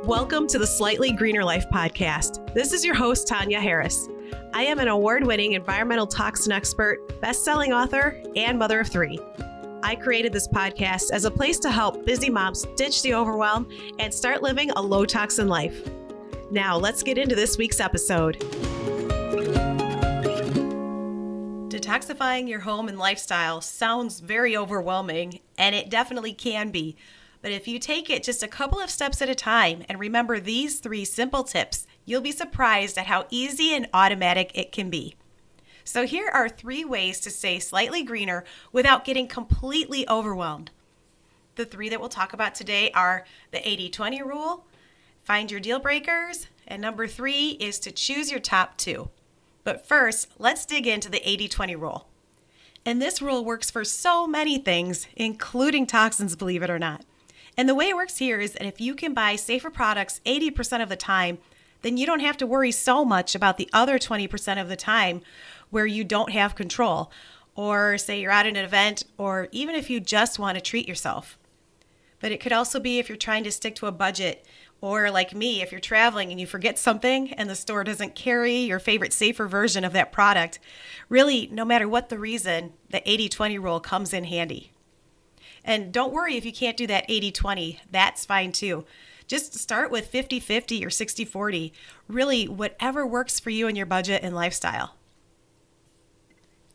Welcome to the Slightly Greener Life podcast. This is your host, Tonya Harris. I am an award-winning environmental toxin expert, best-selling author, and mother of three. I created this podcast as a place to help busy moms ditch the overwhelm and start living a low-toxin life. Now, let's get into this week's episode. Detoxifying your home and lifestyle sounds very overwhelming, and it definitely can be. But if you take it just a couple of steps at a time and remember these 3 simple tips, you'll be surprised at how easy and automatic it can be. So here are 3 ways to stay slightly greener without getting completely overwhelmed. The 3 that we'll talk about today are the 80-20 rule, find your deal breakers, and number 3 is to choose your top 2. But first, let's dig into the 80-20 rule. And this rule works for so many things, including toxins, believe it or not. And the way it works here is that if you can buy safer products 80% of the time, then you don't have to worry so much about the other 20% of the time where you don't have control, or say you're at an event, or even if you just want to treat yourself. But it could also be if you're trying to stick to a budget, or like me, if you're traveling and you forget something and the store doesn't carry your favorite safer version of that product. Really, no matter what the reason, the 80-20 rule comes in handy. And don't worry if you can't do that 80-20, that's fine too. Just start with 50-50 or 60-40, really whatever works for you and your budget and lifestyle.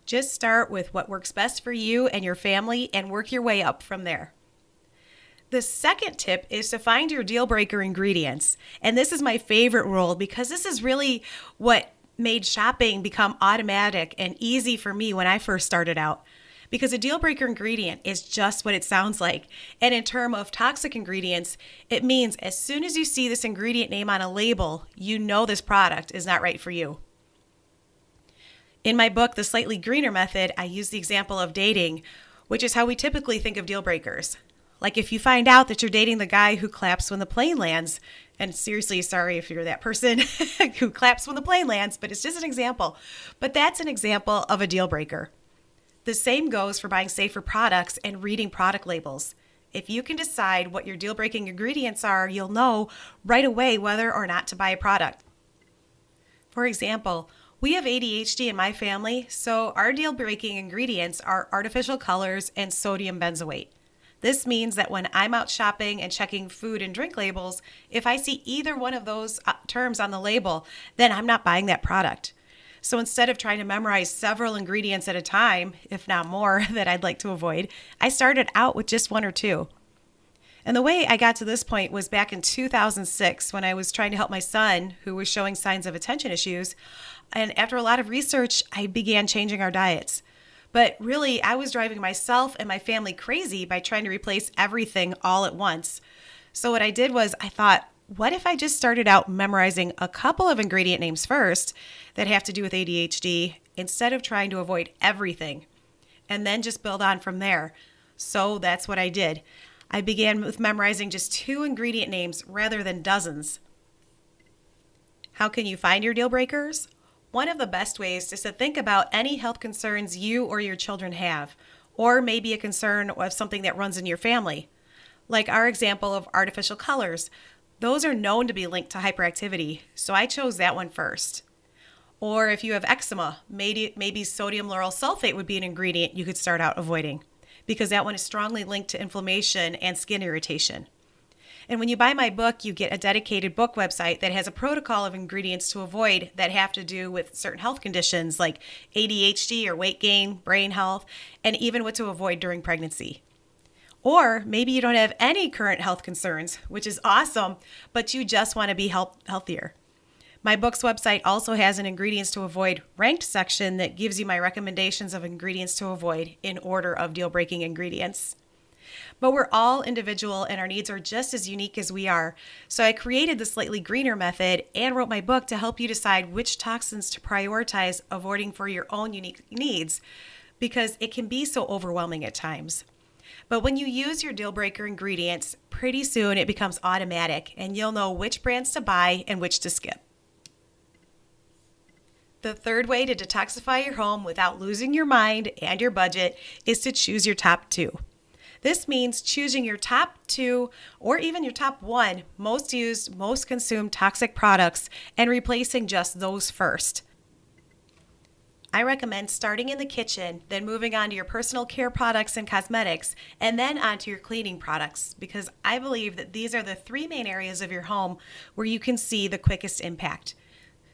Just start with what works best for you and your family and work your way up from there. The second tip is to find your deal breaker ingredients. And this is my favorite rule because this is really what made shopping become automatic and easy for me when I first started out. Because a deal breaker ingredient is just what it sounds like. And in terms of toxic ingredients, it means as soon as you see this ingredient name on a label, you know this product is not right for you. In my book, The Slightly Greener Method, I use the example of dating, which is how we typically think of deal breakers. Like if you find out that you're dating the guy who claps when the plane lands, and seriously, sorry if you're that person who claps when the plane lands, but it's just an example. But that's an example of a deal breaker. The same goes for buying safer products and reading product labels. If you can decide what your deal-breaking ingredients are, you'll know right away whether or not to buy a product. For example, we have ADHD in my family, so our deal-breaking ingredients are artificial colors and sodium benzoate. This means that when I'm out shopping and checking food and drink labels, if I see either one of those terms on the label, then I'm not buying that product. So instead of trying to memorize several ingredients at a time, if not more, that I'd like to avoid, I started out with just 1 or 2. And the way I got to this point was back in 2006 when I was trying to help my son who was showing signs of attention issues. And after a lot of research, I began changing our diets. But really, I was driving myself and my family crazy by trying to replace everything all at once. So what I did was I thought, what if I just started out memorizing a couple of ingredient names first that have to do with ADHD instead of trying to avoid everything, and then just build on from there? So that's what I did. I began with memorizing just 2 ingredient names rather than dozens. How can you find your deal breakers? One of the best ways is to think about any health concerns you or your children have, or maybe a concern of something that runs in your family. Like our example of artificial colors. Those are known to be linked to hyperactivity, so I chose that one first. Or if you have eczema, maybe sodium lauryl sulfate would be an ingredient you could start out avoiding, because that one is strongly linked to inflammation and skin irritation. And when you buy my book, you get a dedicated book website that has a protocol of ingredients to avoid that have to do with certain health conditions like ADHD or weight gain, brain health, and even what to avoid during pregnancy. Or maybe you don't have any current health concerns, which is awesome, but you just want to be healthier. My book's website also has an ingredients to avoid ranked section that gives you my recommendations of ingredients to avoid in order of deal-breaking ingredients. But we're all individual and our needs are just as unique as we are. So I created the Slightly Greener Method and wrote my book to help you decide which toxins to prioritize avoiding for your own unique needs, because it can be so overwhelming at times. But when you use your deal breaker ingredients, pretty soon it becomes automatic and you'll know which brands to buy and which to skip. The third way to detoxify your home without losing your mind and your budget is to choose your top 2. This means choosing your top 2 or even your top 1 most used, most consumed toxic products and replacing just those first. I recommend starting in the kitchen, then moving on to your personal care products and cosmetics, and then onto your cleaning products, because I believe that these are the 3 main areas of your home where you can see the quickest impact.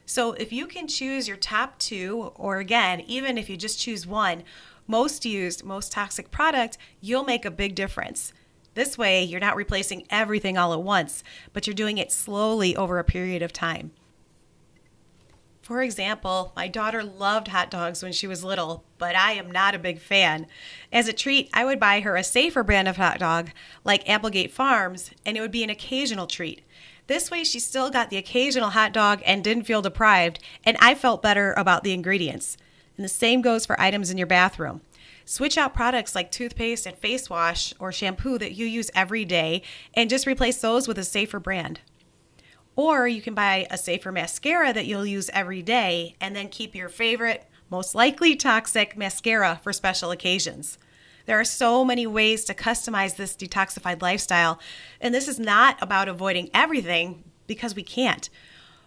So if you can choose your top 2, or again, even if you just choose 1, most used, most toxic product, you'll make a big difference. This way, you're not replacing everything all at once, but you're doing it slowly over a period of time. For example, my daughter loved hot dogs when she was little, but I am not a big fan. As a treat, I would buy her a safer brand of hot dog, like Applegate Farms, and it would be an occasional treat. This way, she still got the occasional hot dog and didn't feel deprived, and I felt better about the ingredients. And the same goes for items in your bathroom. Switch out products like toothpaste and face wash or shampoo that you use every day and just replace those with a safer brand. Or you can buy a safer mascara that you'll use every day and then keep your favorite, most likely toxic mascara for special occasions. There are so many ways to customize this detoxified lifestyle, and this is not about avoiding everything because we can't.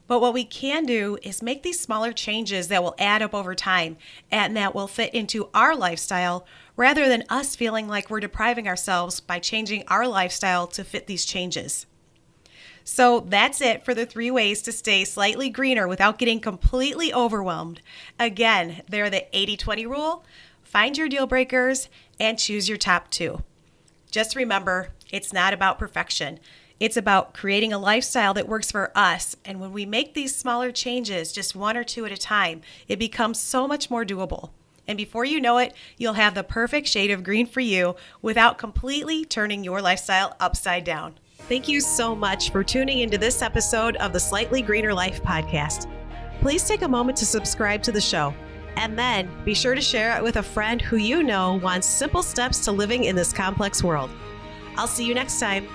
But what we can do is make these smaller changes that will add up over time and that will fit into our lifestyle rather than us feeling like we're depriving ourselves by changing our lifestyle to fit these changes. So that's it for the 3 ways to stay slightly greener without getting completely overwhelmed. Again, they're the 80-20 rule, find your deal breakers, and choose your top 2. Just remember, it's not about perfection. It's about creating a lifestyle that works for us. And when we make these smaller changes, just 1 or 2 at a time, it becomes so much more doable. And before you know it, you'll have the perfect shade of green for you without completely turning your lifestyle upside down. Thank you so much for tuning into this episode of the Slightly Greener Life podcast. Please take a moment to subscribe to the show, and then be sure to share it with a friend who you know wants simple steps to living in this complex world. I'll see you next time.